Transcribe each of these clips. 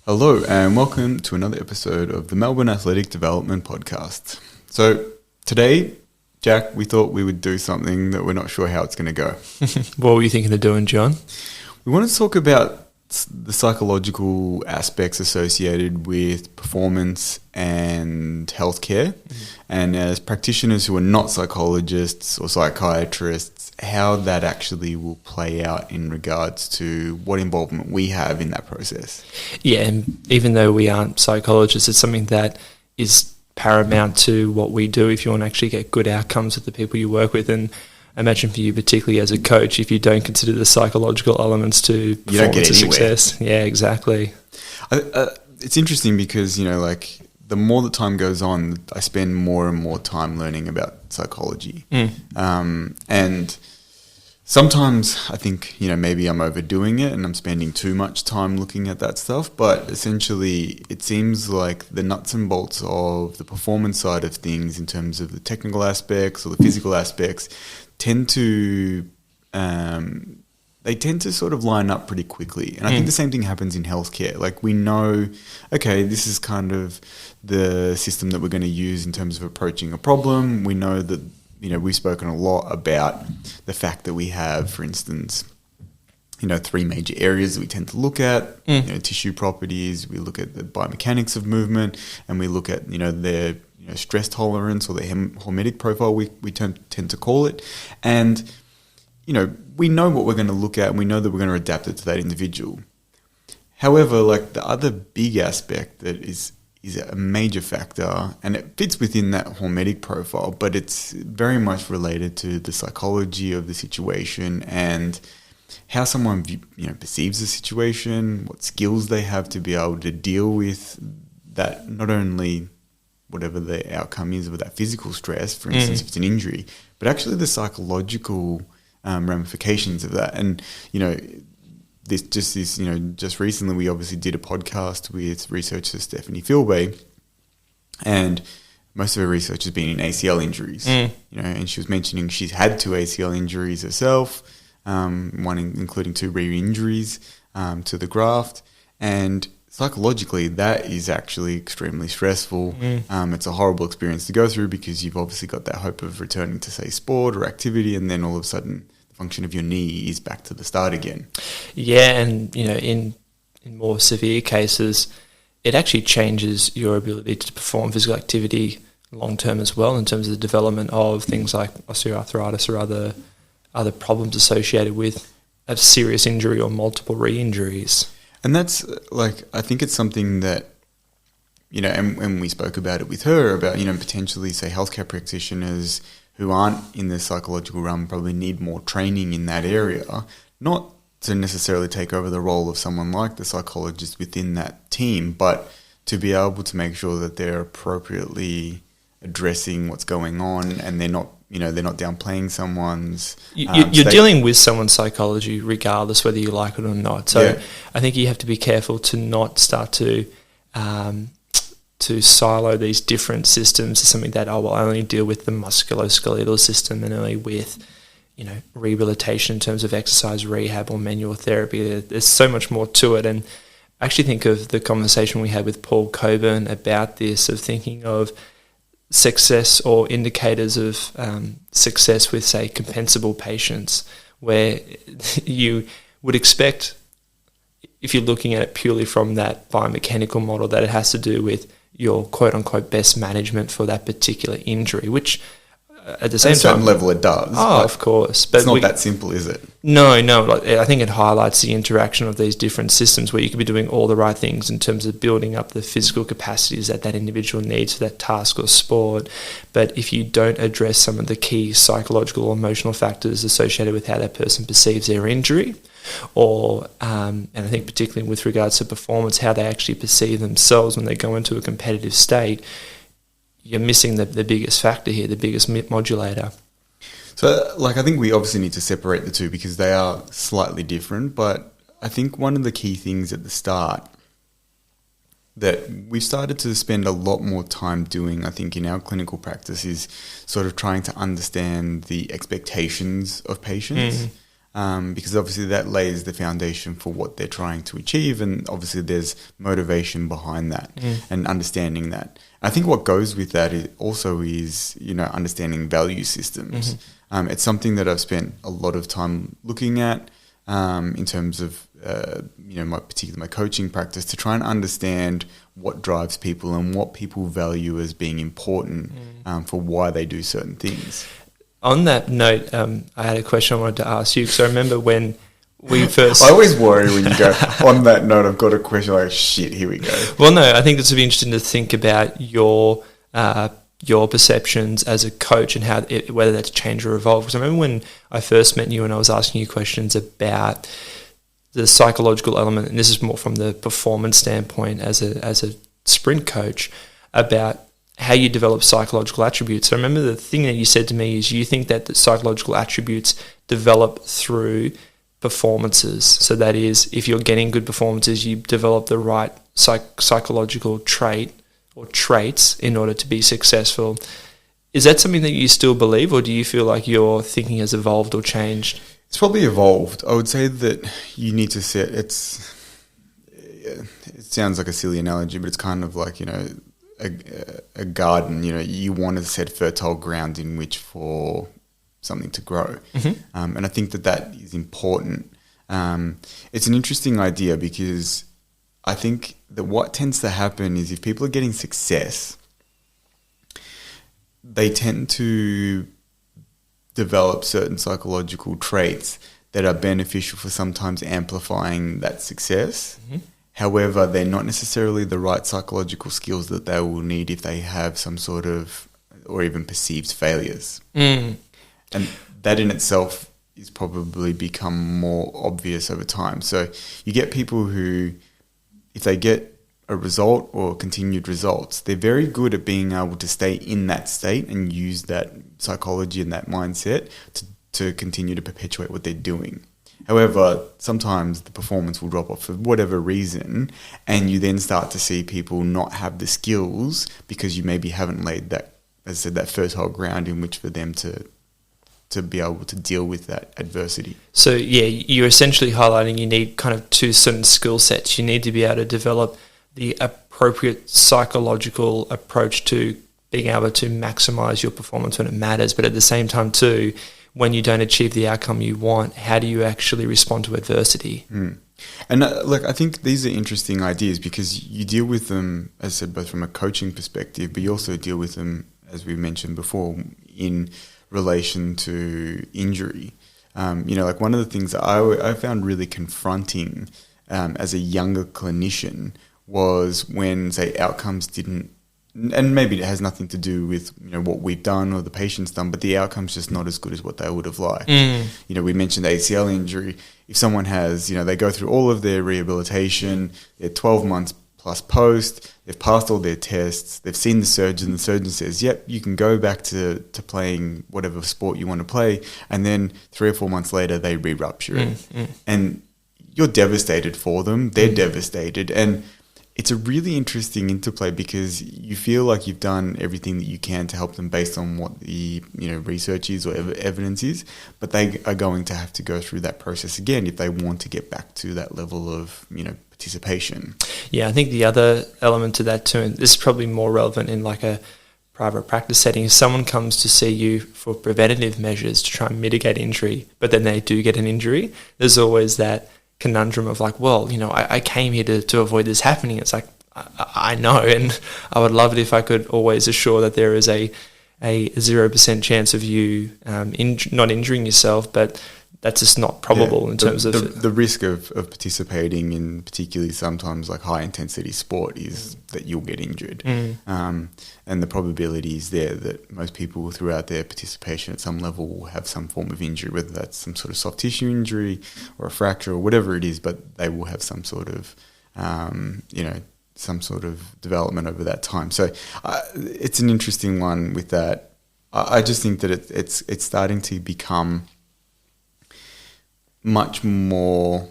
Hello and welcome to another episode of the Melbourne Athletic Development Podcast. So today, Jack, we thought we would do something that we're not sure how it's going to go. What were you thinking of doing, John? We want to talk about the psychological aspects associated with performance and healthcare. And as practitioners who are not psychologists or psychiatrists, how that actually will play out in regards to what involvement we have in that process. Yeah, and even though we aren't psychologists, it's something that is paramount to what we do if you want to actually get good outcomes with the people you work with. And I imagine for you, particularly as a coach, if you don't consider the psychological elements to performance and success. Yeah, exactly. It's interesting because, the more the time goes on, I spend more and more time learning about psychology. And sometimes I think, maybe I'm overdoing it and I'm spending too much time looking at that stuff. But essentially, it seems like the nuts and bolts of the performance side of things in terms of the technical aspects or the physical aspects tend to sort of line up pretty quickly. And I think the same thing happens in healthcare. Like we know, okay, this is kind of the system that we're going to use in terms of approaching a problem. We know that, we've spoken a lot about the fact that we have, for instance, three major areas that we tend to look at, tissue properties, we look at the biomechanics of movement, and we look at, their stress tolerance or the hormetic profile, we tend to call it. And, we know what we're going to look at and we know that we're going to adapt it to that individual. However, like the other big aspect that is a major factor, and it fits within that hormetic profile, but it's very much related to the psychology of the situation and how someone perceives the situation, what skills they have to be able to deal with that, not only whatever the outcome is of that physical stress, for instance, if it's an injury, but actually the psychological ramifications of that. And, just recently we obviously did a podcast with researcher Stephanie Philbay, and most of her research has been in ACL injuries, and she was mentioning she's had 2 ACL injuries herself, one including 2 re-injuries to the graft, and psychologically, that is actually extremely stressful. It's a horrible experience to go through because you've obviously got that hope of returning to, say, sport or activity, and then all of a sudden the function of your knee is back to the start again. Yeah, and, in more severe cases, it actually changes your ability to perform physical activity long-term as well in terms of the development of things like osteoarthritis or other problems associated with a serious injury or multiple re-injuries. And that's I think it's something that, and we spoke about it with her about, potentially say healthcare practitioners who aren't in the psychological realm probably need more training in that area, not to necessarily take over the role of someone like the psychologist within that team, but to be able to make sure that they're appropriately addressing what's going on and they're not downplaying someone's... You're dealing with someone's psychology regardless whether you like it or not. So I think you have to be careful to not start to silo these different systems as something that, I only deal with the musculoskeletal system and only with, rehabilitation in terms of exercise rehab or manual therapy. There's so much more to it. And I actually think of the conversation we had with Paul Coburn about this, of thinking of success or indicators of success with, say, compensable patients, where you would expect, if you're looking at it purely from that biomechanical model, that it has to do with your quote-unquote best management for that particular injury, which at the same time... At a certain level it does. Oh, of course. But it's not that simple, is it? No. I think it highlights the interaction of these different systems where you could be doing all the right things in terms of building up the physical capacities that individual needs for that task or sport. But if you don't address some of the key psychological or emotional factors associated with how that person perceives their injury, or, and I think particularly with regards to performance, how they actually perceive themselves when they go into a competitive state, you're missing the biggest factor here, the biggest modulator. So, I think we obviously need to separate the two because they are slightly different, but I think one of the key things at the start that we've started to spend a lot more time doing, I think, in our clinical practice is sort of trying to understand the expectations of patients. because obviously that lays the foundation for what they're trying to achieve, and obviously there's motivation behind that and understanding that. I think what goes with that is understanding value systems. It's something that I've spent a lot of time looking at in terms of my coaching practice, to try and understand what drives people and what people value as being important for why they do certain things. On that note, I had a question I wanted to ask you, because I remember when we first... I always worry when you go, on that note, I've got a question, like, shit, here we go. Well, no, I think this would be interesting to think about your perceptions as a coach and whether that's changed or evolved. Because I remember when I first met you and I was asking you questions about the psychological element, and this is more from the performance standpoint as a sprint coach, about how you develop psychological attributes. So I remember the thing that you said to me is you think that the psychological attributes develop through performances. So that is, if you're getting good performances, you develop the right psychological trait or traits in order to be successful. Is that something that you still believe, or do you feel like your thinking has evolved or changed? It's probably evolved. I would say that you need to set... It sounds like a silly analogy, but it's kind of like, a garden. You want to set fertile ground in which for something to grow. And I think that is important. It's an interesting idea, because I think that what tends to happen is if people are getting success, they tend to develop certain psychological traits that are beneficial for sometimes amplifying that success. However, they're not necessarily the right psychological skills that they will need if they have some sort of, or even perceived failures. And that in itself is probably become more obvious over time. So you get people who, if they get a result or continued results, they're very good at being able to stay in that state and use that psychology and that mindset to continue to perpetuate what they're doing. However, sometimes the performance will drop off for whatever reason, and you then start to see people not have the skills because you maybe haven't laid that, as I said, that fertile ground in which for them to be able to deal with that adversity. So, yeah, you're essentially highlighting you need kind of two certain skill sets. You need to be able to develop the appropriate psychological approach to being able to maximize your performance when it matters, but at the same time too, when you don't achieve the outcome you want, how do you actually respond to adversity? And look, I think these are interesting ideas, because you deal with them, as I said, both from a coaching perspective, but you also deal with them, as we mentioned before, in relation to injury. Like one of the things that I found really confronting as a younger clinician was when, say, outcomes didn't, and maybe it has nothing to do with what we've done or the patient's done, but the outcome's just not as good as what they would have liked. We mentioned ACL injury. If someone has, they go through all of their rehabilitation, they're 12 months plus post, they've passed all their tests, they've seen the surgeon says, yep, you can go back to playing whatever sport you want to play, and then 3 or 4 months later they re-rupture it. And you're devastated for them, they're devastated, and it's a really interesting interplay, because you feel like you've done everything that you can to help them based on what the research is or evidence is, but they are going to have to go through that process again if they want to get back to that level of participation. Yeah, I think the other element to that too, and this is probably more relevant in like a private practice setting, if someone comes to see you for preventative measures to try and mitigate injury, but then they do get an injury, there's always that conundrum of like, well, I came here to avoid this happening. It's like, I know, and I would love it if I could always assure that there is a 0% chance of you not injuring yourself, but that's just not probable in terms of... The risk of participating in particularly sometimes like high intensity sport is that you'll get injured. And the probability is there that most people throughout their participation at some level will have some form of injury, whether that's some sort of soft tissue injury or a fracture or whatever it is, but they will have some sort of, some sort of development over that time. So it's an interesting one with that. I just think that it's starting to become much more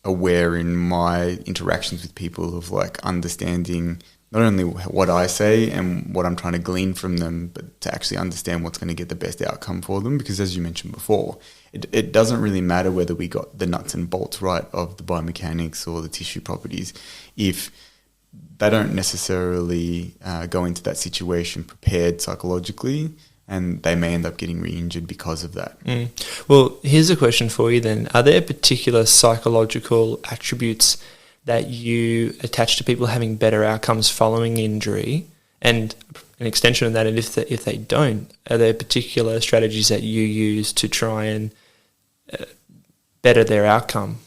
aware in my interactions with people of like understanding not only what I say and what I'm trying to glean from them, but to actually understand what's going to get the best outcome for them. Because as you mentioned before, it doesn't really matter whether we got the nuts and bolts right of the biomechanics or the tissue properties if they don't necessarily go into that situation prepared psychologically, and they may end up getting re-injured because of that. Well, here's a question for you then. Are there particular psychological attributes that you attach to people having better outcomes following injury? And an extension of that, and if they don't, are there particular strategies that you use to try and better their outcome?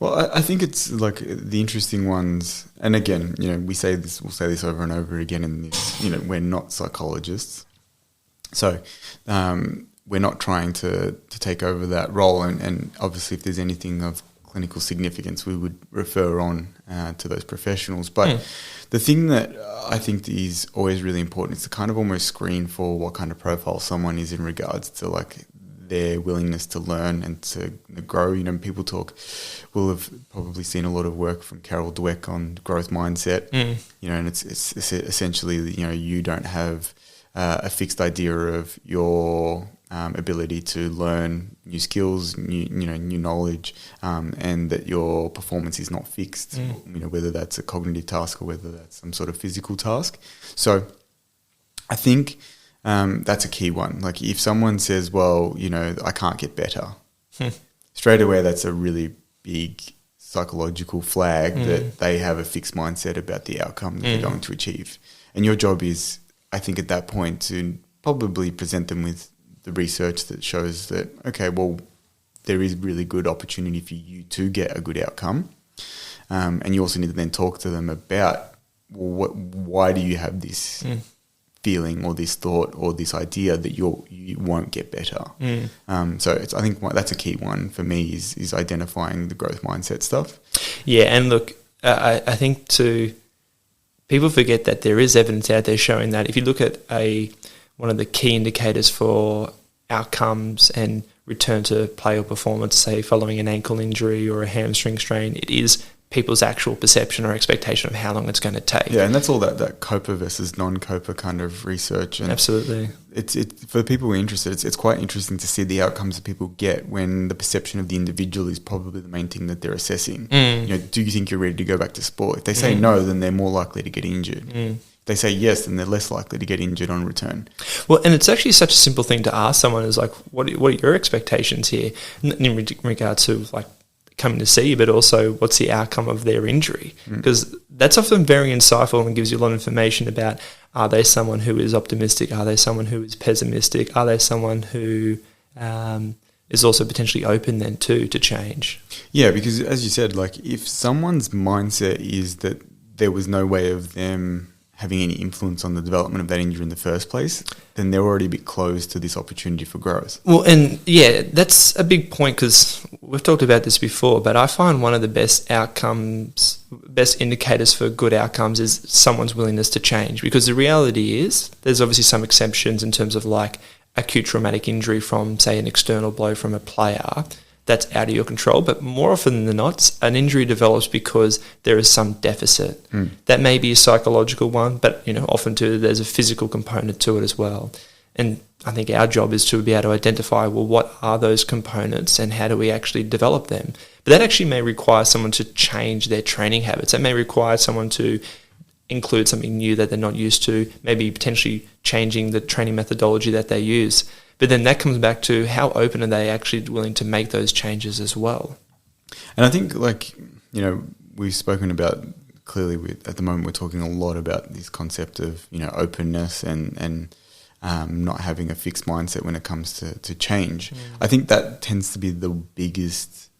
Well, I think it's like the interesting ones, and again, we'll say this over and over again in this, we're not psychologists. So we're not trying to take over that role, and obviously if there's anything of clinical significance, we would refer on to those professionals. But the thing that I think is always really important is to kind of almost screen for what kind of profile someone is in regards to like their willingness to learn and to grow. People will have probably seen a lot of work from Carol Dweck on growth mindset, and it's essentially, you don't have a fixed idea of your ability to learn new skills, new knowledge, and that your performance is not fixed, whether that's a cognitive task or whether that's some sort of physical task. So I think that's a key one. Like if someone says, well, I can't get better, straight away that's a really big psychological flag that they have a fixed mindset about the outcome that they're going to achieve. And your job is, I think at that point, to probably present them with the research that shows that, okay, well, there is really good opportunity for you to get a good outcome. And you also need to then talk to them about, well, why do you have this feeling or this thought or this idea that you won't get better? So I think that's a key one for me is identifying the growth mindset stuff. Yeah, and look, I think people forget that there is evidence out there showing that if you look at one of the key indicators for outcomes and return to play or performance, say following an ankle injury or a hamstring strain, it is people's actual perception or expectation of how long it's going to take. Yeah, and that's all that COPA versus non-COPA kind of research. And absolutely. It's for the people who are interested, it's quite interesting to see the outcomes that people get when the perception of the individual is probably the main thing that they're assessing. Do you think you're ready to go back to sport? If they say no, then they're more likely to get injured. If they say yes, then they're less likely to get injured on return. Well, and it's actually such a simple thing to ask someone is like, what are your expectations here in regards to like coming to see you, but also what's the outcome of their injury? Because that's often very insightful and gives you a lot of information about, are they someone who is optimistic? Are they someone who is pessimistic? Are they someone who is also potentially open then to change? Yeah, because as you said, like if someone's mindset is that there was no way of them having any influence on the development of that injury in the first place, then they're already a bit close to this opportunity for growth. Well, and yeah, that's a big point because we've talked about this before, but I find one of the best indicators for good outcomes is someone's willingness to change, because the reality is there's obviously some exceptions in terms of like acute traumatic injury from, say, an external blow from a player that's out of your control, but more often than not, an injury develops because there is some deficit. That may be a psychological one, but often too there's a physical component to it as well. And I think our job is to be able to identify, well, what are those components and how do we actually develop them? But that actually may require someone to change their training habits. That may require someone to include something new that they're not used to, maybe potentially changing the training methodology that they use. But then that comes back to how open are they actually willing to make those changes as well. And I think we've spoken about, clearly at the moment we're talking a lot about this concept of, openness and not having a fixed mindset when it comes to change. I think that tends to be the biggest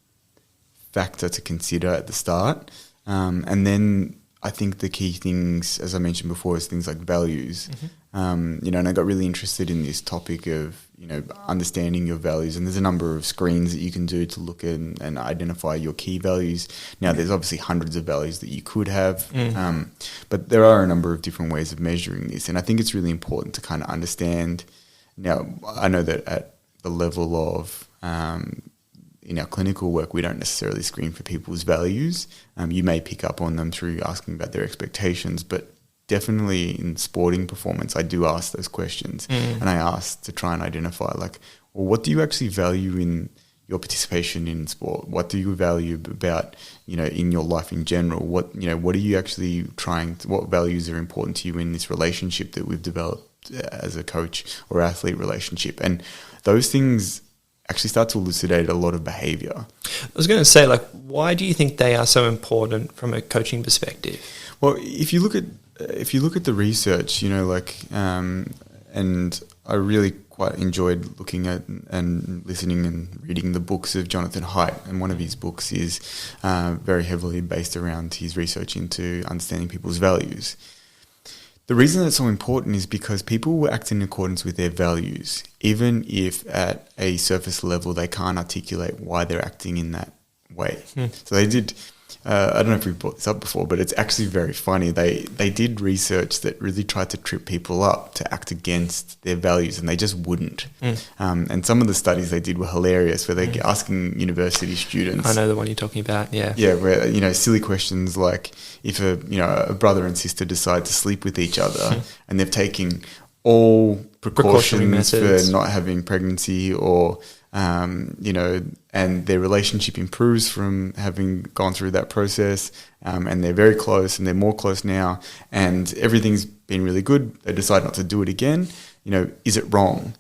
factor to consider at the start. And then I think the key things, as I mentioned before, is things like values. And I got really interested in this topic of, understanding your values. And there's a number of screens that you can do to look at and identify your key values. Now, there's obviously hundreds of values that you could have, but there are a number of different ways of measuring this. And I think it's really important to kind of understand. Now, I know that at the level of in our clinical work, we don't necessarily screen for people's values. You may pick up on them through asking about their expectations, but definitely in sporting performance, I do ask those questions. And I ask to try and identify, like, well, what do you actually value in your participation in sport? What do you value about, in your life in general? What are you actually what values are important to you in this relationship that we've developed as a coach or athlete relationship? And those things actually start to elucidate a lot of behavior. I was going to say, like, why do you think they are so important from a coaching perspective? Well, if you look at the research, and I really quite enjoyed looking at and listening and reading the books of Jonathan Haidt, and one of his books is very heavily based around his research into understanding people's values. The reason that's so important is because people will act in accordance with their values, even if at a surface level they can't articulate why they're acting in that way. So they did, I don't know if we've brought this up before, but it's actually very funny. They did research that really tried to trip people up to act against their values, and they just wouldn't. And some of the studies they did were hilarious, where they're asking university students. I know the one you're talking about, yeah. Yeah, where, silly questions like if a brother and sister decide to sleep with each other and they've taken all precautions for not having pregnancy or and their relationship improves from having gone through that process, and they're very close and they're more close now, and everything's been really good. They decide not to do it again. Is it wrong?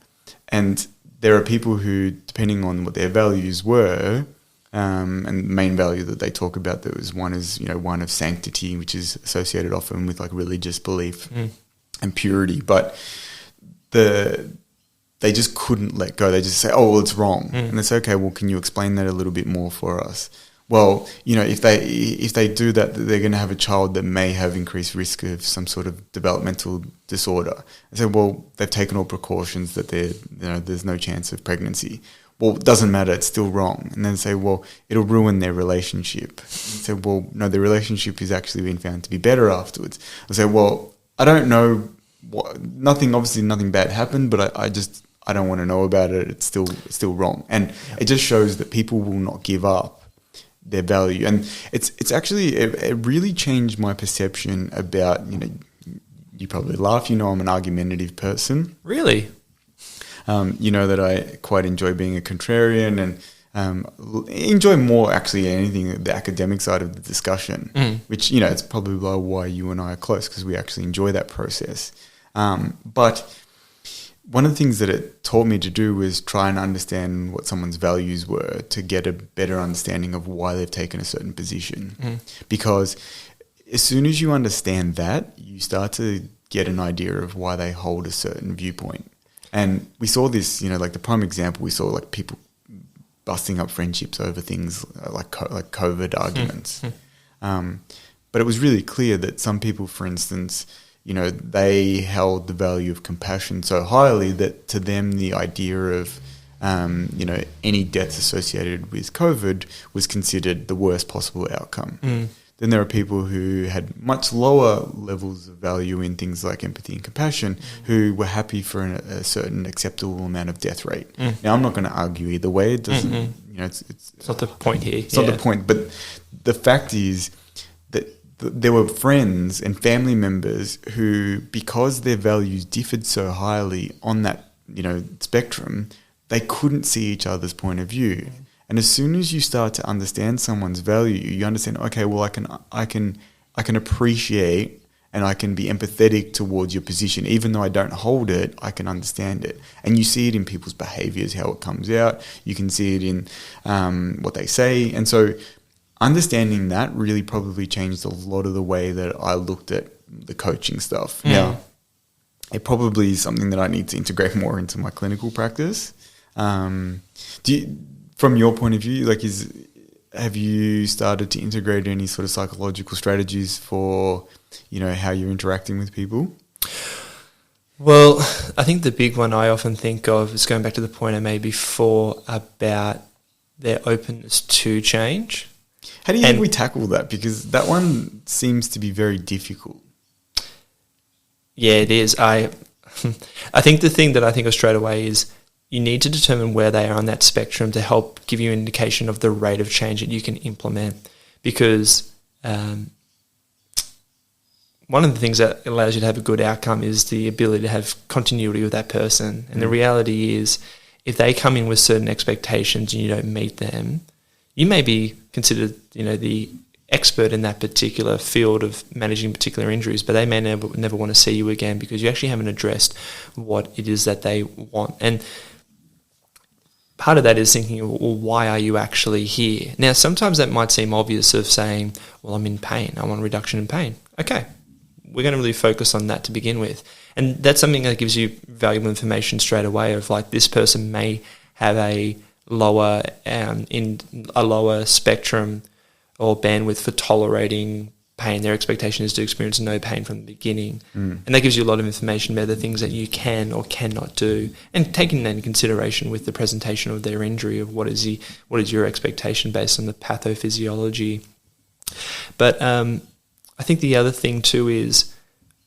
And there are people who, depending on what their values were, and the main value that they talk about, there was one is, one of sanctity, which is associated often with like religious belief and purity, but they just couldn't let go. They just say, oh, well, it's wrong. And they say, okay, well, can you explain that a little bit more for us? Well, if they do that, they're going to have a child that may have increased risk of some sort of developmental disorder. I say, well, they've taken all precautions that there's no chance of pregnancy. Well, it doesn't matter, it's still wrong. And then say, well, it'll ruin their relationship. And say, well, no, their relationship has actually been found to be better afterwards. I say, well, I don't know, obviously nothing bad happened, but I don't want to know about it. It's still wrong. And it just shows that people will not give up their value. And it's actually, it really changed my perception about, you probably laugh, I'm an argumentative person. Really? That I quite enjoy being a contrarian and enjoy more actually anything, the academic side of the discussion, which, it's probably why you and I are close, because we actually enjoy that process. But one of the things that it taught me to do was try and understand what someone's values were to get a better understanding of why they've taken a certain position. Because as soon as you understand that, you start to get an idea of why they hold a certain viewpoint. And we saw this, like the prime example, we saw like people busting up friendships over things like COVID arguments. But it was really clear that some people, for instance, they held the value of compassion so highly that to them the idea of, any deaths associated with COVID was considered the worst possible outcome. Then there are people who had much lower levels of value in things like empathy and compassion who were happy for a certain acceptable amount of death rate. Now, I'm not going to argue either way. It doesn't, it's not the point here. It's not the point. But the fact is that there were friends and family members who, because their values differed so highly on that, spectrum, they couldn't see each other's point of view. And as soon as you start to understand someone's value, you understand, okay, well, I can appreciate and I can be empathetic towards your position. Even though I don't hold it, I can understand it. And you see it in people's behaviors, how it comes out. You can see it in what they say. And so understanding that really probably changed a lot of the way that I looked at the coaching stuff. Now, it probably is something that I need to integrate more into my clinical practice. From your point of view, have you started to integrate any sort of psychological strategies for, how you're interacting with people? Well, I think the big one I often think of is going back to the point I made before about their openness to change. How do you think we tackle that? Because that one seems to be very difficult. Yeah, it is. I think the thing that I think of straight away is, you need to determine where they are on that spectrum to help give you an indication of the rate of change that you can implement. Because one of the things that allows you to have a good outcome is the ability to have continuity with that person. And the reality is, if they come in with certain expectations and you don't meet them, you may be considered, the expert in that particular field of managing particular injuries, but they may never want to see you again because you actually haven't addressed what it is that they want. And part of that is thinking, well, why are you actually here? Now, sometimes that might seem obvious of saying, well, I'm in pain. I want a reduction in pain. Okay, we're going to really focus on that to begin with. And that's something that gives you valuable information straight away of like, this person may have a lower spectrum or bandwidth for tolerating pain. Their expectation is to experience no pain from the beginning. And that gives you a lot of information about the things that you can or cannot do, and taking that into consideration with the presentation of their injury of what is your expectation based on the pathophysiology. But I think the other thing too is,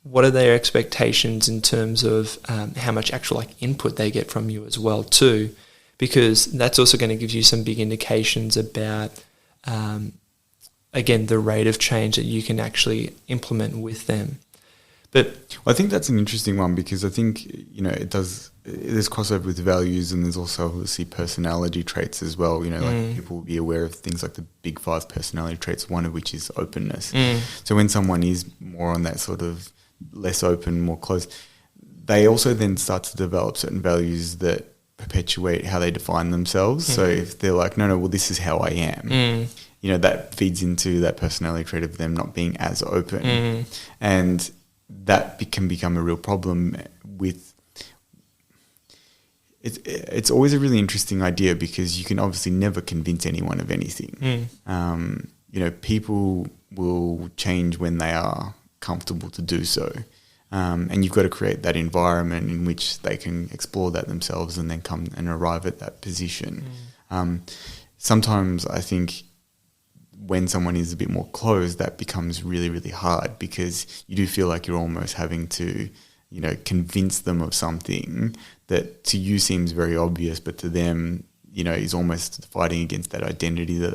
what are their expectations in terms of how much actual input they get from you as well too, because that's also going to give you some big indications about again, the rate of change that you can actually implement with them. But I think that's an interesting one, because I think, there's crossover with values, and there's also obviously personality traits as well. People will be aware of things like the big 5 personality traits, one of which is openness. So when someone is more on that sort of less open, more closed, they also then start to develop certain values that perpetuate how they define themselves. So if they're like, no, well, this is how I am, that feeds into that personality trait of them not being as open. And that can become a real problem with... It's always a really interesting idea, because you can obviously never convince anyone of anything. People will change when they are comfortable to do so. And you've got to create that environment in which they can explore that themselves and then come and arrive at that position. Sometimes I think when someone is a bit more closed, that becomes really, really hard, because you do feel like you're almost having to, convince them of something that to you seems very obvious, but to them, is almost fighting against that identity that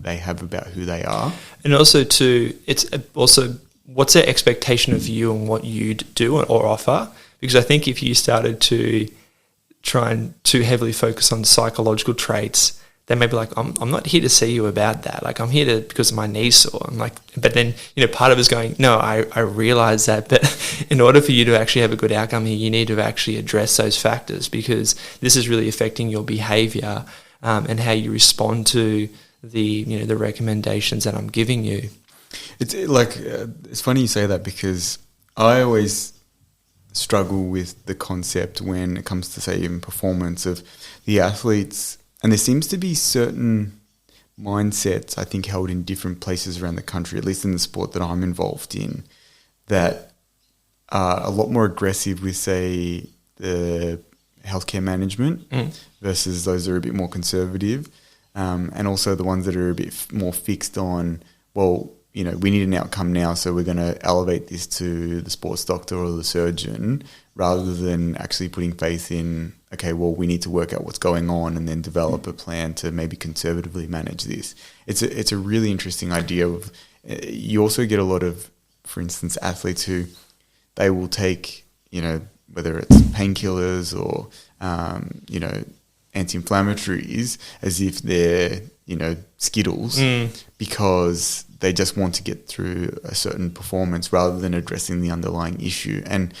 they have about who they are. And also too, it's also what's their expectation of you and what you do or offer? Because I think if you started to try and too heavily focus on psychological traits, they may be like, I'm not here to see you about that. Like, I'm here because of my knees sore. I'm like, but then, part of it is going, no, I realize that. But in order for you to actually have a good outcome here, you need to actually address those factors, because this is really affecting your behavior and how you respond to the recommendations that I'm giving you. It's funny you say that, because I always struggle with the concept when it comes to, say, even performance of the athletes. And there seems to be certain mindsets, I think, held in different places around the country, at least in the sport that I'm involved in, that are a lot more aggressive with, say, the healthcare management versus those that are a bit more conservative, and also the ones that are a bit more fixed on, well, we need an outcome now, so we're going to elevate this to the sports doctor or the surgeon, rather than actually putting faith in, okay, well, we need to work out what's going on and then develop a plan to maybe conservatively manage this. It's a really interesting idea. You also get a lot of, for instance, athletes who they will take, whether it's painkillers or, anti-inflammatories, as if they're, Skittles, because they just want to get through a certain performance rather than addressing the underlying issue. And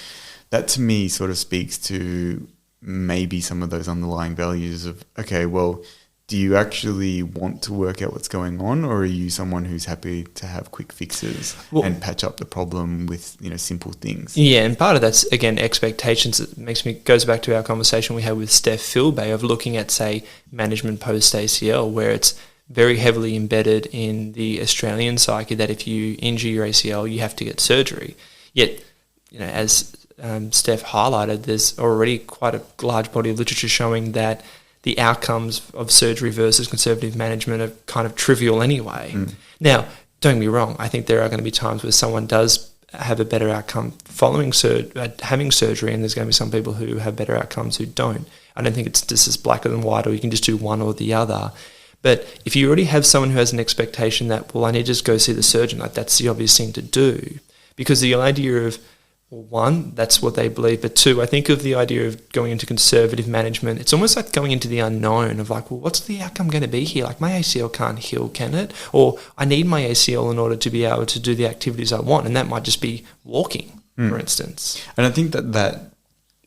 that to me sort of speaks to maybe some of those underlying values of, okay, well, do you actually want to work out what's going on, or are you someone who's happy to have quick fixes and patch up the problem with, simple things? Yeah, and part of that's, again, expectations. It goes back to our conversation we had with Steph Philbay of looking at, say, management post-ACL, where it's very heavily embedded in the Australian psyche that if you injure your ACL, you have to get surgery. Yet, as Steph highlighted, there's already quite a large body of literature showing that the outcomes of surgery versus conservative management are kind of trivial anyway. Now, don't get me wrong, I think there are going to be times where someone does have a better outcome following having surgery, and there's going to be some people who have better outcomes who don't. I don't think it's just as black and white, or you can just do one or the other. But if you already have someone who has an expectation that, well, I need to just go see the surgeon, like that's the obvious thing to do. Because the idea of, well, one, that's what they believe. But two, I think of the idea of going into conservative management, it's almost like going into the unknown of like, well, what's the outcome going to be here? Like my ACL can't heal, can it? Or I need my ACL in order to be able to do the activities I want. And that might just be walking, for instance. And I think that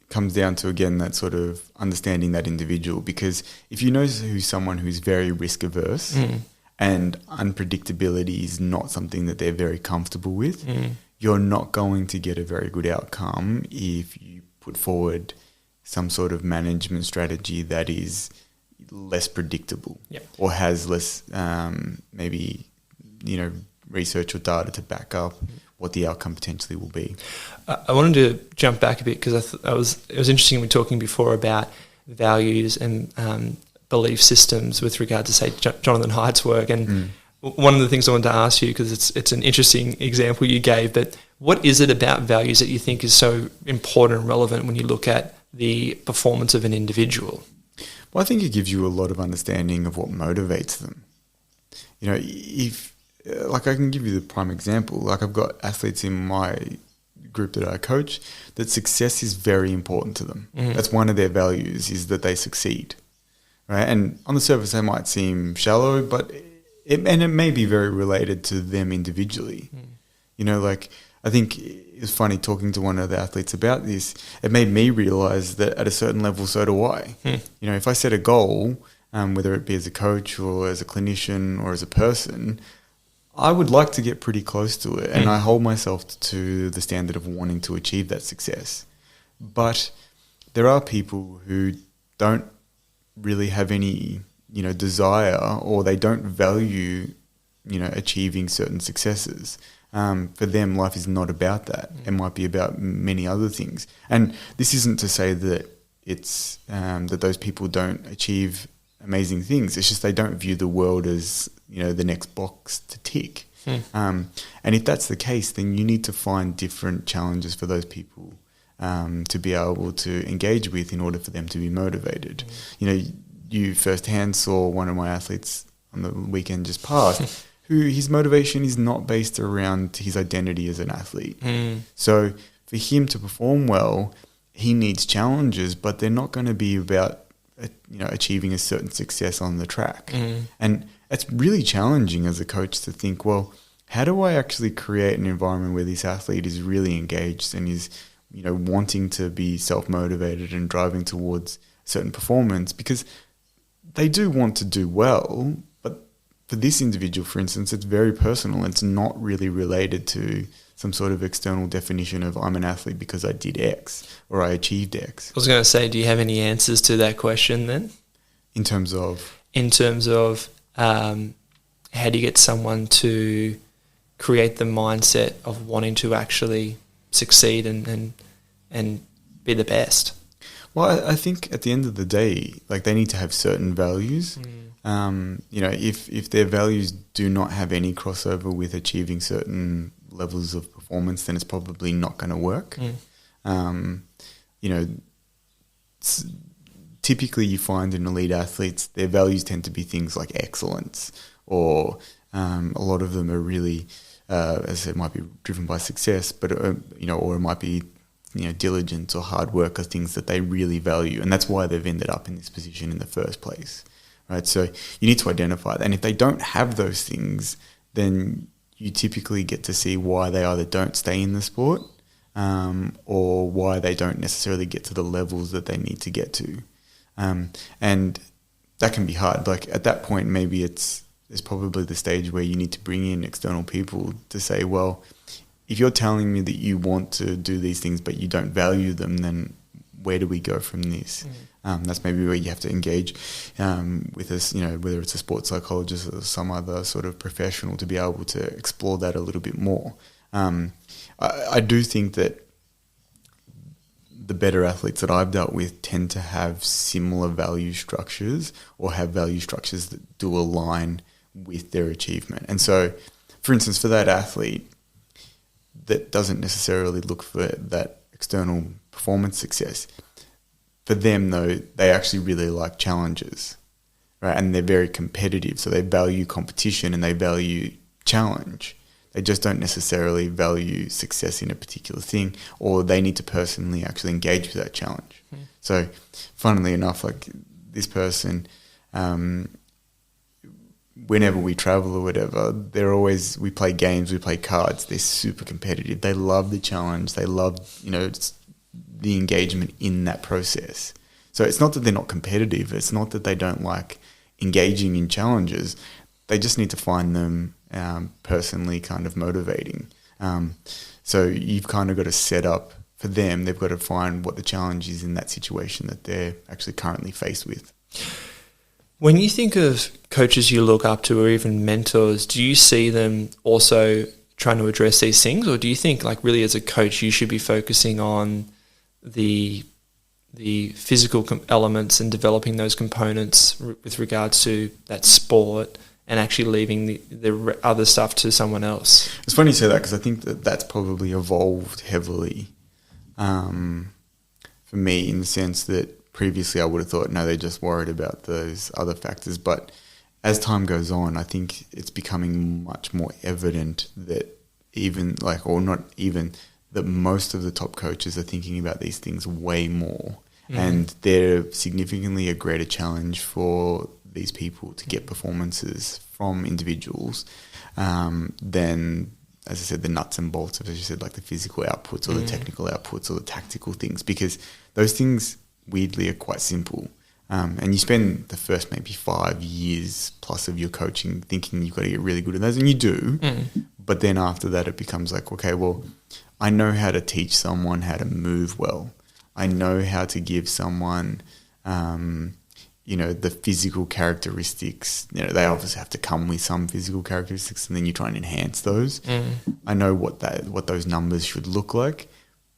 comes down to, again, that sort of understanding that individual, because if you know who's someone who's very risk averse and unpredictability is not something that they're very comfortable with, you're not going to get a very good outcome if you put forward some sort of management strategy that is less predictable or has less maybe, research or data to back up what the outcome potentially will be. I wanted to jump back a bit because it was interesting. We were talking before about values and belief systems with regard to, say, Jonathan Haidt's work. And one of the things I wanted to ask you, because it's an interesting example you gave, but what is it about values that you think is so important and relevant when you look at the performance of an individual? Well, I think it gives you a lot of understanding of what motivates them. Like I can give you the prime example. Like I've got athletes in my group that I coach that success is very important to them. That's one of their values, is that they succeed, right? And on the surface, they might seem shallow, but it may be very related to them individually. Like I think it's funny talking to one of the athletes about this. It made me realize that at a certain level, so do I. If I set a goal, whether it be as a coach or as a clinician or as a person, I would like to get pretty close to it, and I hold myself to the standard of wanting to achieve that success. But there are people who don't really have any, desire, or they don't value, achieving certain successes. For them, life is not about that. It might be about many other things. And this isn't to say that it's that those people don't achieve amazing things. It's just they don't view the world as, the next box to tick. And if that's the case, then you need to find different challenges for those people to be able to engage with in order for them to be motivated. You firsthand saw one of my athletes on the weekend just past who his motivation is not based around his identity as an athlete. So for him to perform well, he needs challenges, but they're not going to be about achieving a certain success on the track. And it's really challenging as a coach to think, well, how do I actually create an environment where this athlete is really engaged and is, wanting to be self-motivated and driving towards certain performance? Because they do want to do well, but for this individual, for instance, it's very personal. It's not really related to some sort of external definition of I'm an athlete because I did X or I achieved X. I was going to say, do you have any answers to that question then? In terms of, how do you get someone to create the mindset of wanting to actually succeed and be the best? Well, I think at the end of the day, like they need to have certain values. If their values do not have any crossover with achieving certain levels of performance, then it's probably not going to work. Typically you find in elite athletes, their values tend to be things like excellence, or a lot of them are really, as I said, might be driven by success, but or it might be diligence or hard work are things that they really value, and that's why they've ended up in this position in the first place, right? So you need to identify that, and if they don't have those things, then you typically get to see why they either don't stay in the sport, or why they don't necessarily get to the levels that they need to get to. And that can be hard. Like at that point, maybe it's probably the stage where you need to bring in external people to say, well, if you're telling me that you want to do these things but you don't value them, then where do we go from this? That's maybe where you have to engage with us, whether it's a sports psychologist or some other sort of professional, to be able to explore that a little bit more. I do think that the better athletes that I've dealt with tend to have similar value structures, or have value structures that do align with their achievement. And so, for instance, for that athlete that doesn't necessarily look for that external performance success, for them, though, they actually really like challenges, right? And they're very competitive, so they value competition and they value challenge. They just don't necessarily value success in a particular thing, or they need to personally actually engage with that challenge. So, funnily enough, like this person, whenever we travel or whatever, we play games, we play cards. They're super competitive. They love the challenge. They love, the engagement in that process. So it's not that they're not competitive. It's not that they don't like engaging in challenges. They just need to find them personally kind of motivating. So you've kind of got to set up for them. They've got to find what the challenge is in that situation that they're actually currently faced with. When you think of coaches you look up to or even mentors, do you see them also trying to address these things, or do you think like really as a coach you should be focusing on the physical elements and developing those components with regards to that sport and actually leaving the other stuff to someone else? It's funny you say that because I think that's probably evolved heavily for me, in the sense that previously I would have thought, no, they're just worried about those other factors. But as time goes on, I think it's becoming much more evident that that most of the top coaches are thinking about these things way more. And they're significantly a greater challenge for these people to get performances from individuals than, as I said, the nuts and bolts of, as you said, like the physical outputs or the technical outputs or the tactical things, because those things weirdly are quite simple. And you spend the first maybe 5 years plus of your coaching thinking you've got to get really good at those, and you do. But then after that, it becomes like, okay, well, I know how to teach someone how to move well. I know how to give someone, the physical characteristics. They obviously have to come with some physical characteristics, and then you try and enhance those. I know what those numbers should look like,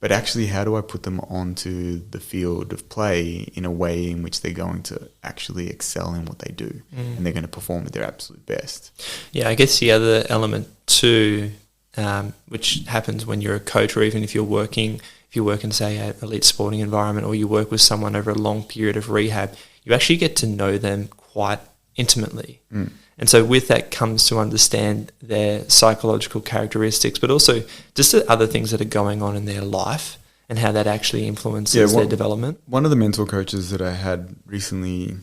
but actually, how do I put them onto the field of play in a way in which they're going to actually excel in what they do, and they're going to perform at their absolute best? Yeah, I guess the other element too, which happens when you're a coach, or even if you work in, say, an elite sporting environment, or you work with someone over a long period of rehab, you actually get to know them quite intimately. And so with that comes to understand their psychological characteristics, but also just the other things that are going on in their life and how that actually influences their development. One of the mentor coaches that I had recently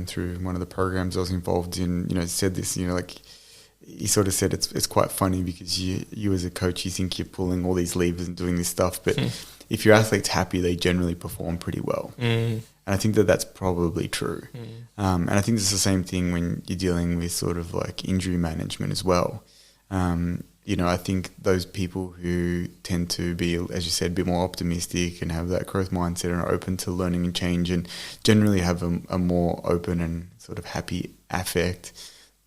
through one of the programs I was involved in, said this, he sort of said it's quite funny because you as a coach, you think you're pulling all these levers and doing this stuff, but if your athlete's happy, they generally perform pretty well. And I think that that's probably true. And I think it's the same thing when you're dealing with sort of like injury management as well. I think those people who tend to be, as you said, a bit more optimistic and have that growth mindset and are open to learning and change and generally have a more open and sort of happy affect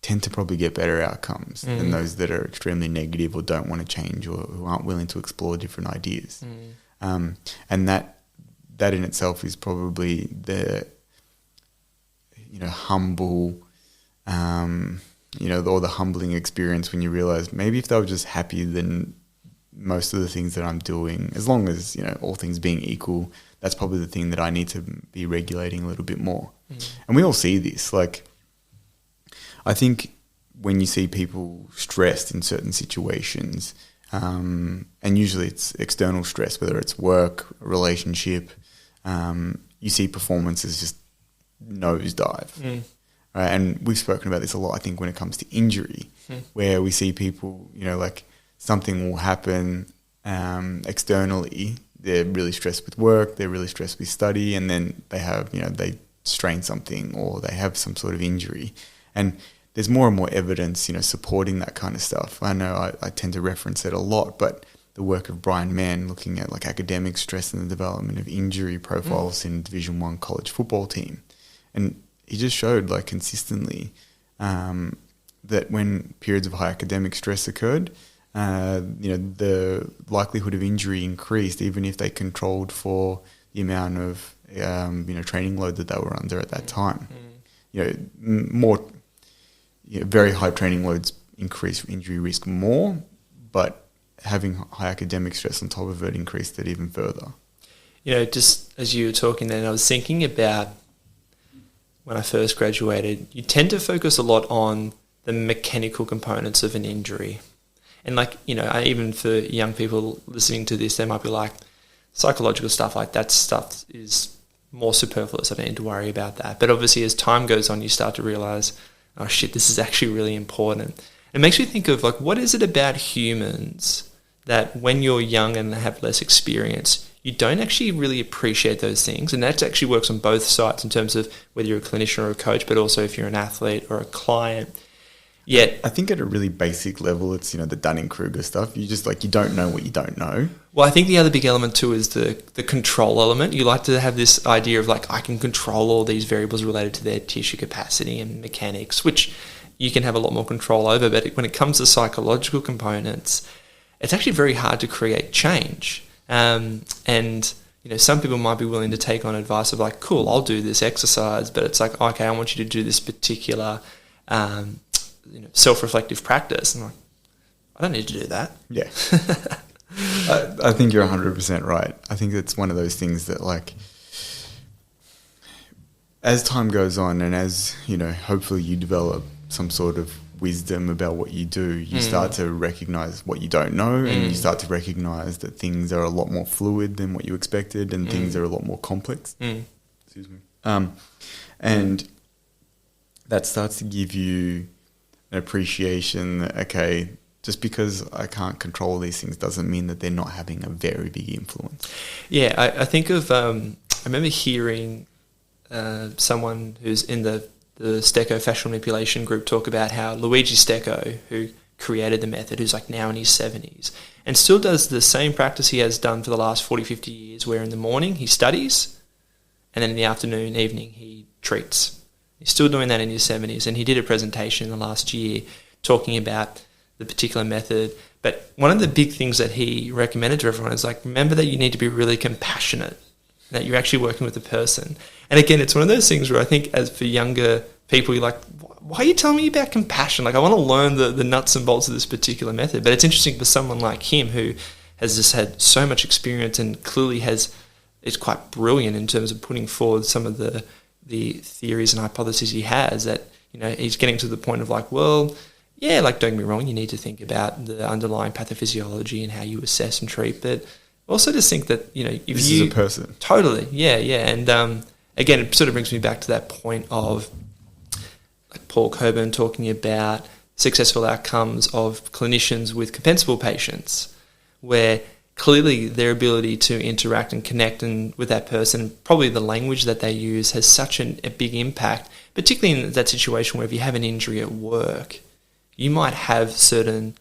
tend to probably get better outcomes than those that are extremely negative or don't want to change or who aren't willing to explore different ideas. And that in itself is probably the, humble, or the humbling experience when you realize maybe if they were just happy, then most of the things that I'm doing, as long as, all things being equal, that's probably the thing that I need to be regulating a little bit more. And we all see this. Like, I think when you see people stressed in certain situations, and usually it's external stress, whether it's work, relationship, you see performances just nosedive. Right? And we've spoken about this a lot, I think, when it comes to injury, where we see people, like something will happen externally. They're really stressed with work, they're really stressed with study, and then they have, they strain something or they have some sort of injury. And there's more and more evidence, supporting that kind of stuff. I know I tend to reference it a lot, but the work of Brian Mann looking at like academic stress and the development of injury profiles in Division I college football team. And he just showed like consistently that when periods of high academic stress occurred, the likelihood of injury increased even if they controlled for the amount of, training load that they were under at that time. Very high training loads increase injury risk more, but having high academic stress on top of it increased it even further. Just as you were talking then, I was thinking about when I first graduated, you tend to focus a lot on the mechanical components of an injury. And even for young people listening to this, they might be like, psychological stuff like that stuff is more superfluous. I don't need to worry about that. But obviously as time goes on, you start to realize, oh shit, this is actually really important. It makes me think of what is it about humans that when you're young and have less experience, you don't actually really appreciate those things. And that actually works on both sides in terms of whether you're a clinician or a coach, but also if you're an athlete or a client. Yet, I think at a really basic level, it's, the Dunning-Kruger stuff. You just you don't know what you don't know. Well, I think the other big element too is the control element. You like to have this idea of I can control all these variables related to their tissue capacity and mechanics, which you can have a lot more control over. But when it comes to psychological components, it's actually very hard to create change. Some people might be willing to take on advice of cool, I'll do this exercise, but it's okay, I want you to do this particular self-reflective practice. And I don't need to do that. Yeah. I think you're 100% right. I think it's one of those things that as time goes on and as, hopefully you develop some sort of wisdom about what you do, you start to recognize what you don't know, and you start to recognize that things are a lot more fluid than what you expected, and things are a lot more complex. Excuse me. And that starts to give you an appreciation that, okay, just because I can't control these things doesn't mean that they're not having a very big influence. Yeah, I think of, I remember hearing someone who's in the Stecco fascial manipulation group talk about how Luigi Stecco, who created the method, who's now in his 70s, and still does the same practice he has done for the last 40, 50 years, where in the morning he studies, and then in the afternoon, evening, he treats. He's still doing that in his 70s, and he did a presentation in the last year talking about the particular method. But one of the big things that he recommended to everyone is remember that you need to be really compassionate, that you're actually working with the person. And again, it's one of those things where I think as for younger people, you're why are you telling me about compassion? I want to learn the nuts and bolts of this particular method. But it's interesting for someone like him who has just had so much experience and clearly is quite brilliant in terms of putting forward some of the theories and hypotheses he has, that, he's getting to the point of don't get me wrong, you need to think about the underlying pathophysiology and how you assess and treat, but also just think that, if this is a person. Totally, yeah. And again, it sort of brings me back to that point of Paul Coburn talking about successful outcomes of clinicians with compensable patients, where clearly their ability to interact and connect with that person, probably the language that they use, has such a big impact, particularly in that situation where if you have an injury at work, you might have certain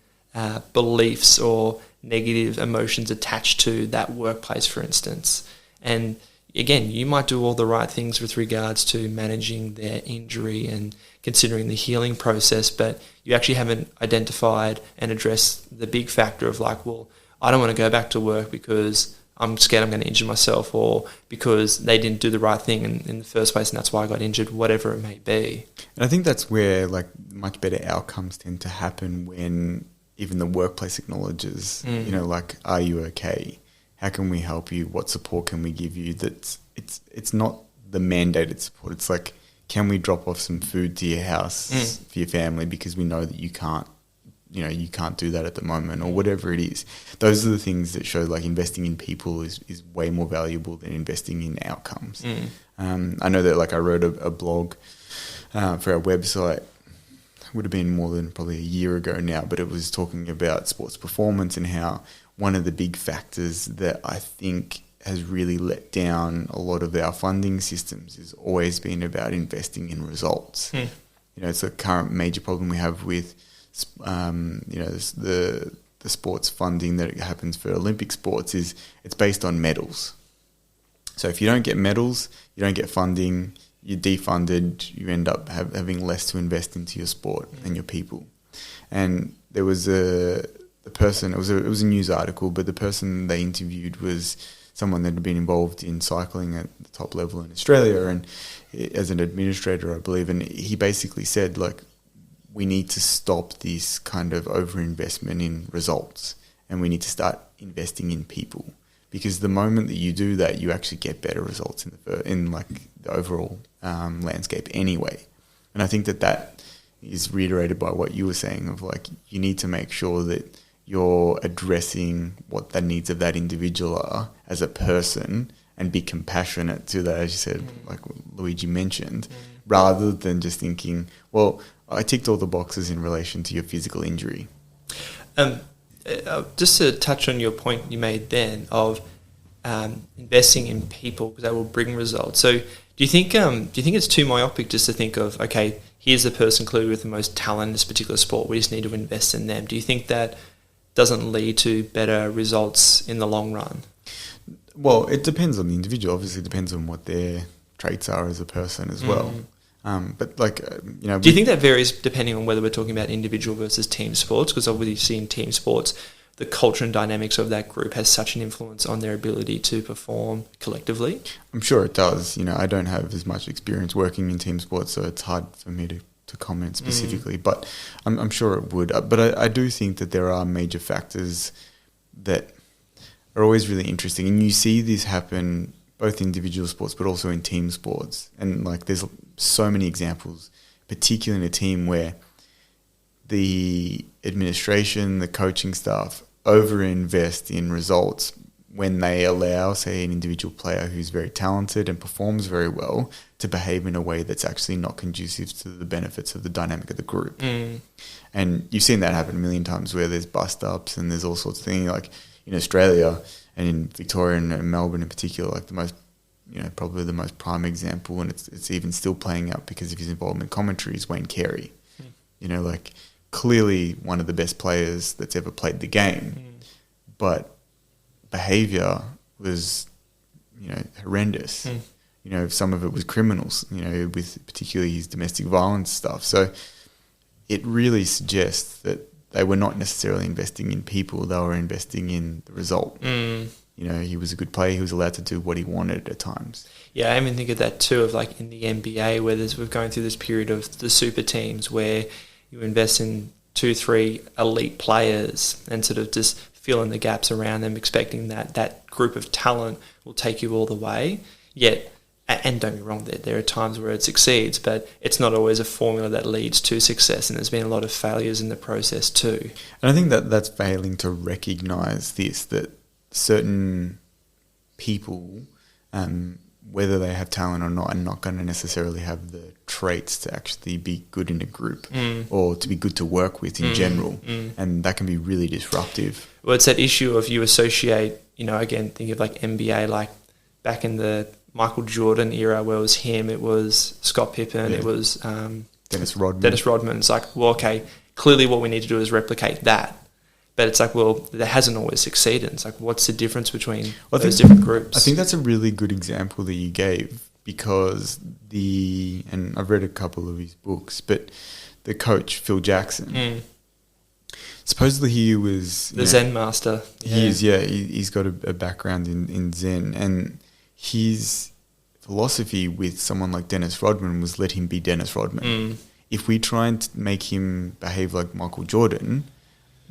beliefs or negative emotions attached to that workplace, for instance. And again, you might do all the right things with regards to managing their injury and considering the healing process, but you actually haven't identified and addressed the big factor of I don't want to go back to work because I'm scared I'm going to injure myself, or because they didn't do the right thing in the first place and that's why I got injured, whatever it may be. And I think that's where much better outcomes tend to happen when even the workplace acknowledges, are you okay? How can we help you? What support can we give you? It's not the mandated support. It's can we drop off some food to your house for your family because we know that you can't do that at the moment, or whatever it is. Those are the things that show investing in people is way more valuable than investing in outcomes. I know that I wrote a blog for our website, would have been more than probably a year ago now, but it was talking about sports performance and how one of the big factors that I think has really let down a lot of our funding systems has always been about investing in results. It's a current major problem we have with the sports funding that happens for Olympic sports is it's based on medals. So if you don't get medals, you don't get funding, you're defunded, you end up having less to invest into your sport and your people. And there was the person, it was a news article, but the person they interviewed was someone that had been involved in cycling at the top level in Australia, and as an administrator, I believe, and he basically said, we need to stop this kind of overinvestment in results, and we need to start investing in people, because the moment that you do that, you actually get better results in like the overall landscape anyway. And I think that is reiterated by what you were saying of like, you need to make sure that you're addressing what the needs of that individual are as a person and be compassionate to that, as you said, like Luigi mentioned, rather than just thinking, well, I ticked all the boxes in relation to your physical injury. Just to touch on your point you made then of investing in people because that will bring results. So do you think it's too myopic just to think of, okay, here's the person clearly with the most talent in this particular sport, we just need to invest in them? Do you think that doesn't lead to better results in the long run? Well, it depends on the individual. Obviously, it depends on what their traits are as a person as well. But like, do you think that varies depending on whether we're talking about individual versus team sports? Because obviously in team sports, the culture and dynamics of that group has such an influence on their ability to perform collectively. I'm sure it does. I don't have as much experience working in team sports, so it's hard for me to comment specifically, but I'm sure it would. But I do think that there are major factors that are always really interesting. And you see this happen both in individual sports but also in team sports. And like there's so many examples, particularly in a team where the administration, the coaching staff overinvest in results when they allow, say, an individual player who's very talented and performs very well to behave in a way that's actually not conducive to the benefits of the dynamic of the group. And you've seen that happen a million times where there's bust-ups and there's all sorts of things. Like in Australia and in Victoria and Melbourne in particular, like the most, probably the most prime example, and it's even still playing out because of his involvement in commentary, is Wayne Carey. Like clearly one of the best players that's ever played the game, but behaviour was, horrendous. Some of it was criminals, with particularly his domestic violence stuff. So it really suggests that they were not necessarily investing in people, they were investing in the result. He was a good player, he was allowed to do what he wanted at times. Yeah, I even think of that too, of like in the NBA where we're going through this period of the super teams where you invest in 2-3 elite players and sort of just fill in the gaps around them, expecting that group of talent will take you all the way. Yet, and don't be wrong, there are times where it succeeds, but it's not always a formula that leads to success, and there's been a lot of failures in the process too. And I think that's failing to recognise that certain people, whether they have talent or not, are not going to necessarily have the traits to actually be good in a group or to be good to work with in general. And that can be really disruptive. Well, it's that issue of you associate, again, think of like NBA, like back in the Michael Jordan era where it was him, it was Scott Pippen, it was Dennis Rodman. It's like, well, okay, clearly what we need to do is replicate that. But it's like, well, that hasn't always succeeded. It's like, what's the difference between those different groups? I think that's a really good example that you gave because and I've read a couple of his books, but the coach, Phil Jackson, supposedly he was... The Zen master. He's got a background in Zen, and his philosophy with someone like Dennis Rodman was let him be Dennis Rodman. If we try and make him behave like Michael Jordan,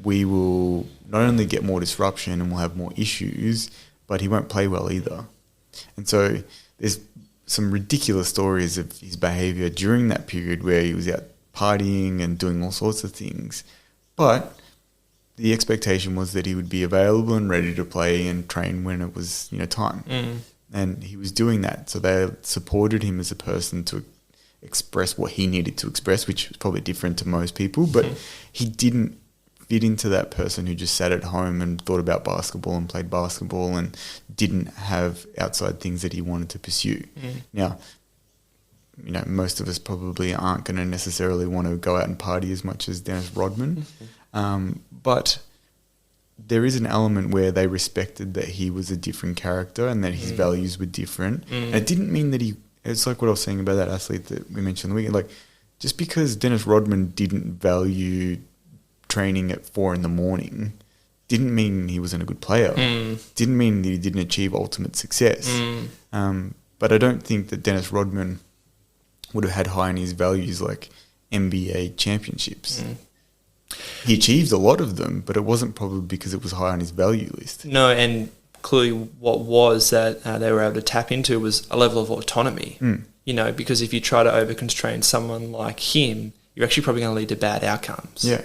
we will not only get more disruption and we'll have more issues, but he won't play well either. And so there's some ridiculous stories of his behaviour during that period where he was out partying and doing all sorts of things. But the expectation was that he would be available and ready to play and train when it was, time. And he was doing that. So they supported him as a person to express what he needed to express, which was probably different to most people. But he didn't fit into that person who just sat at home and thought about basketball and played basketball and didn't have outside things that he wanted to pursue. Now, most of us probably aren't going to necessarily want to go out and party as much as Dennis Rodman. But there is an element where they respected that he was a different character and that his values were different. And it didn't mean that it's like what I was saying about that athlete that we mentioned on the weekend. Like, just because Dennis Rodman didn't value training at 4 a.m. didn't mean he wasn't a good player. Didn't mean that he didn't achieve ultimate success. But I don't think that Dennis Rodman would have had high in his values like NBA championships. He achieved a lot of them, but it wasn't probably because it was high on his value list. No, and clearly what was that they were able to tap into was a level of autonomy. You know, because if you try to over-constrain someone like him, you're actually probably going to lead to bad outcomes. Yeah.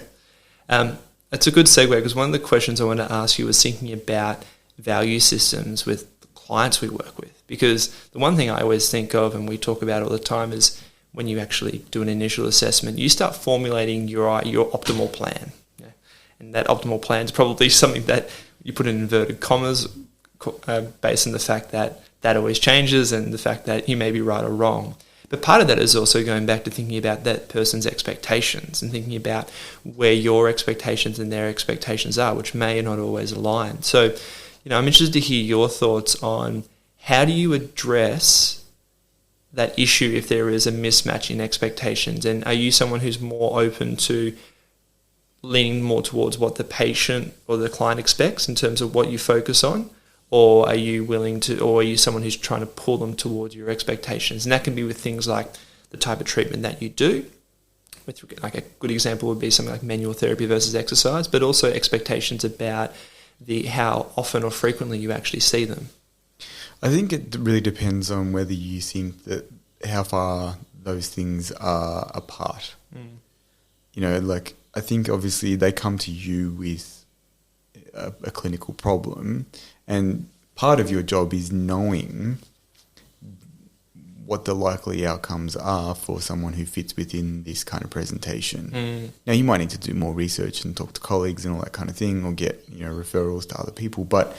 It's a good segue, because one of the questions I want to ask you was thinking about value systems with the clients we work with. Because the one thing I always think of, and we talk about all the time, is when you actually do an initial assessment, you start formulating your optimal plan. Yeah. And that optimal plan is probably something that you put in inverted commas based on the fact that that always changes and the fact that you may be right or wrong. But part of that is also going back to thinking about that person's expectations and thinking about where your expectations and their expectations are, which may not always align. So, you know, I'm interested to hear your thoughts on how do you address that issue if there is a mismatch in expectations? And are you someone who's more open to leaning more towards what the patient or the client expects in terms of what you focus on? Or are you willing to, or are you someone who's trying to pull them towards your expectations? And that can be with things like the type of treatment that you do. With, like, a good example would be something like manual therapy versus exercise, but also expectations about how often or frequently you actually see them. I think it really depends on whether you think that how far those things are apart. You know, like, I think obviously they come to you with a clinical problem, and part of your job is knowing what the likely outcomes are for someone who fits within this kind of presentation. Now, you might need to do more research and talk to colleagues and all that kind of thing, or get, you know, referrals to other people, but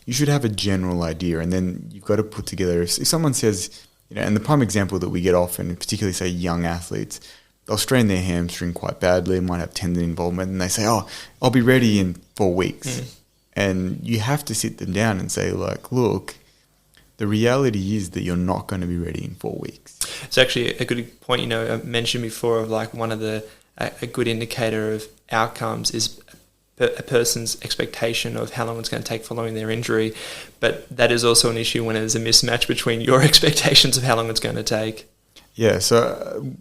you should have a general idea, and then you've got to put together, if someone says, you know, and the prime example that we get often, particularly say young athletes, they'll strain their hamstring quite badly, might have tendon involvement, and they say, oh, I'll be ready in 4 weeks. And you have to sit them down and say, like, look, the reality is that you're not going to be ready in 4 weeks. It's actually a good point, you know, I mentioned before, of like one of a good indicator of outcomes is a person's expectation of how long it's going to take following their injury. But that is also an issue when there's a mismatch between your expectations of how long it's going to take. Yeah, so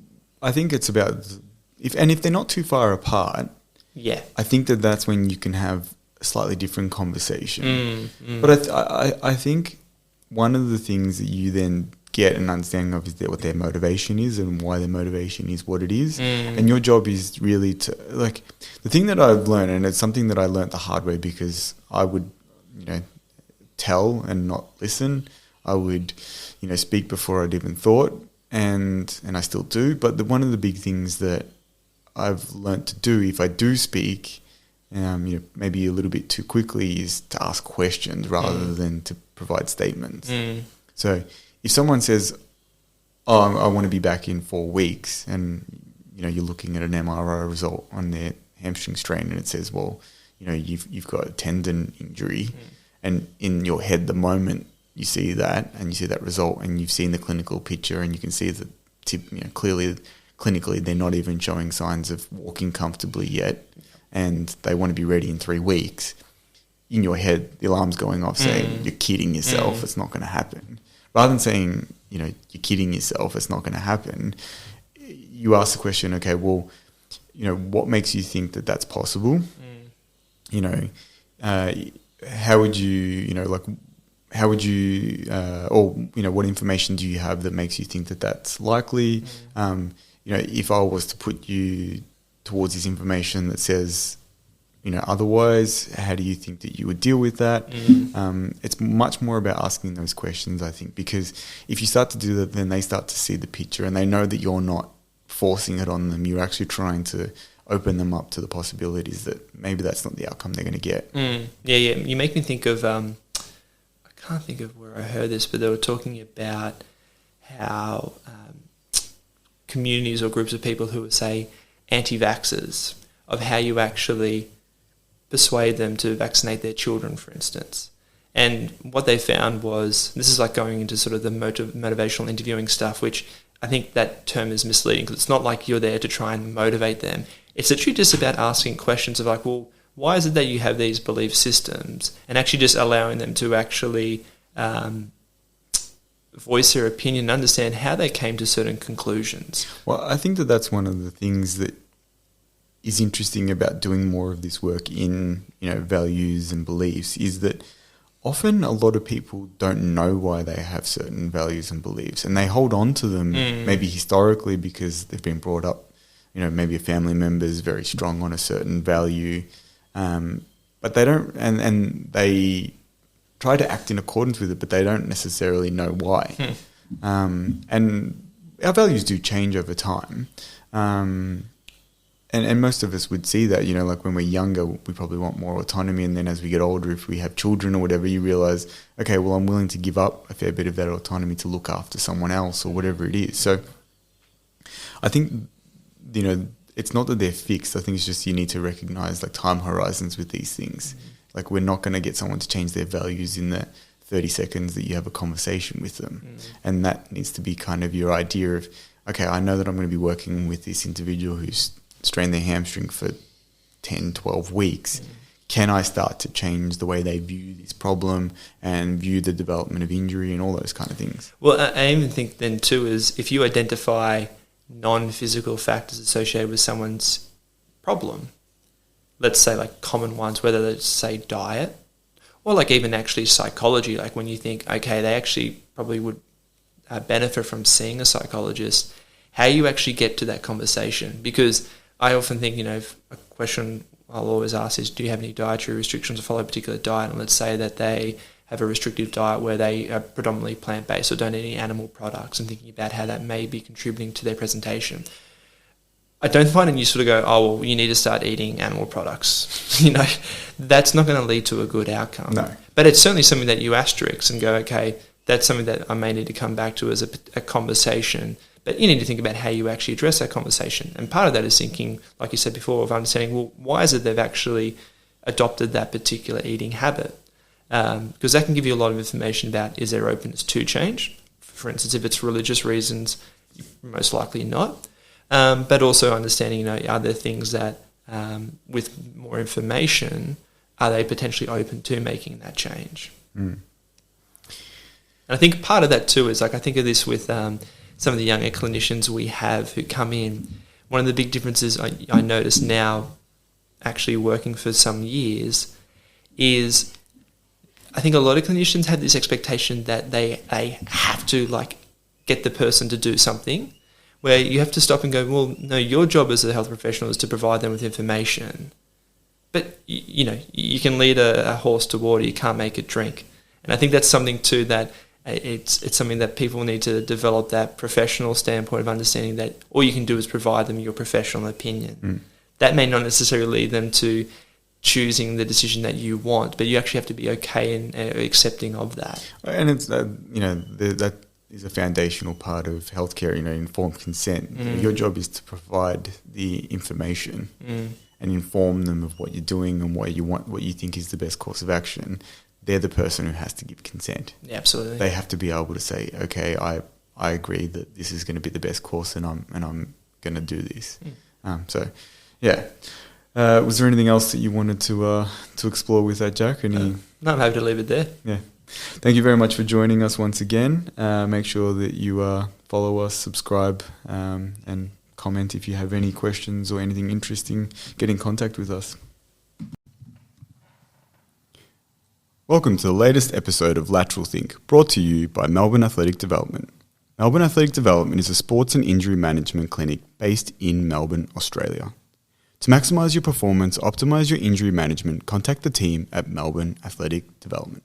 I think it's about, if they're not too far apart, I think that's when you can have a slightly different conversation. But I think one of the things that you then get an understanding of is what their motivation is and why their motivation is what it is. And your job is really to, like, the thing that I've learned, and it's something that I learned the hard way because I would, you know, tell and not listen. I would, you know, speak before I'd even thought, and I still do. But one of the big things that I've learned to do, if I do speak, you know, maybe a little bit too quickly, is to ask questions rather than to provide statements. So if someone says, oh, I want to be back in 4 weeks, and, you know, you're looking at an MRI result on their hamstring strain, and it says, well, you know, you've got a tendon injury, and in your head, the moment you see that and you see that result, and you've seen the clinical picture, and you can see that, you know, clearly, clinically, they're not even showing signs of walking comfortably yet, and they want to be ready in 3 weeks. In your head, the alarm's going off saying, you're kidding yourself, it's not going to happen. Rather than saying, you know, you're kidding yourself, it's not going to happen, you ask the question, okay, well, you know, what makes you think that that's possible? You know, how would you know, like, how would you, or, you know, what information do you have that makes you think that that's likely? You know, if I was to put you towards this information that says, you know, otherwise, how do you think that you would deal with that? It's much more about asking those questions, I think, because if you start to do that, then they start to see the picture and they know that you're not forcing it on them. You're actually trying to open them up to the possibilities that maybe that's not the outcome they're going to get. Yeah. You make me think of, I can't think of where I heard this, but they were talking about how communities or groups of people who would say anti-vaxxers, of how you actually persuade them to vaccinate their children, for instance. And what they found was, this is like going into sort of the motivational interviewing stuff, which I think that term is misleading because it's not like you're there to try and motivate them. It's literally just about asking questions of like, well, why is it that you have these belief systems? And actually just allowing them to actually voice their opinion and understand how they came to certain conclusions. Well, I think that that's one of the things that is interesting about doing more of this work in, you know, values and beliefs, is that often a lot of people don't know why they have certain values and beliefs, and they hold on to them maybe historically because they've been brought up, maybe a family member is very strong on a certain value, but they don't, and they try to act in accordance with it, but they don't necessarily know why. And our values do change over time. And most of us would see that, like when we're younger, we probably want more autonomy. And then as we get older, if we have children or whatever, you realize, okay, well, I'm willing to give up a fair bit of that autonomy to look after someone else or whatever it is. So I think, it's not that they're fixed. I think it's just you need to recognize like time horizons with these things. Like we're not going to get someone to change their values in the 30 seconds that you have a conversation with them. And that needs to be kind of your idea of, okay, I know that I'm going to be working with this individual who's strained their hamstring for 10, 12 weeks. Can I start to change the way they view this problem and view the development of injury and all those kind of things? Well, I even think then too is if you identify non-physical factors associated with someone's problem, let's say like common ones, whether it's say diet or like even actually psychology, like when you think, okay, they actually probably would benefit from seeing a psychologist, how you actually get to that conversation. Because I often think, a question I'll always ask is, do you have any dietary restrictions or follow a particular diet? And let's say that they have a restrictive diet where they are predominantly plant-based or don't eat any animal products, and thinking about how that may be contributing to their presentation. I don't find it useful to go, oh, well, you need to start eating animal products. That's not going to lead to a good outcome. No. But it's certainly something that you asterisk and go, okay, that's something that I may need to come back to as a conversation. But you need to think about how you actually address that conversation. And part of that is thinking, like you said before, of understanding, well, why is it they've actually adopted that particular eating habit? Because that can give you a lot of information about, is there openness to change? For instance, if it's religious reasons, most likely not. But also understanding, are there things that, with more information, are they potentially open to making that change? And I think part of that too is, like, I think of this with some of the younger clinicians we have who come in. One of the big differences I notice now, actually working for some years, is I think a lot of clinicians have this expectation that they have to like get the person to do something, where you have to stop and go, well, no, your job as a health professional is to provide them with information. But, you can lead a horse to water, you can't make it drink. And I think that's something too that it's something that people need to develop, that professional standpoint of understanding that all you can do is provide them your professional opinion. That may not necessarily lead them to choosing the decision that you want, but you actually have to be okay and accepting of that. And it's, that is a foundational part of healthcare, informed consent. Your job is to provide the information and inform them of what you're doing and what you want, what you think is the best course of action. They're the person who has to give consent. Yeah, absolutely. They have to be able to say, okay, I agree that this is going to be the best course, and I'm going to do this. Was there anything else that you wanted to explore with that, Jack? No, I'm happy to leave it there. Yeah. Thank you very much for joining us once again. Make sure that you follow us, subscribe, and comment if you have any questions or anything interesting. Get in contact with us. Welcome to the latest episode of Lateral Think, brought to you by Melbourne Athletic Development. Melbourne Athletic Development is a sports and injury management clinic based in Melbourne, Australia. To maximise your performance, optimise your injury management, contact the team at Melbourne Athletic Development.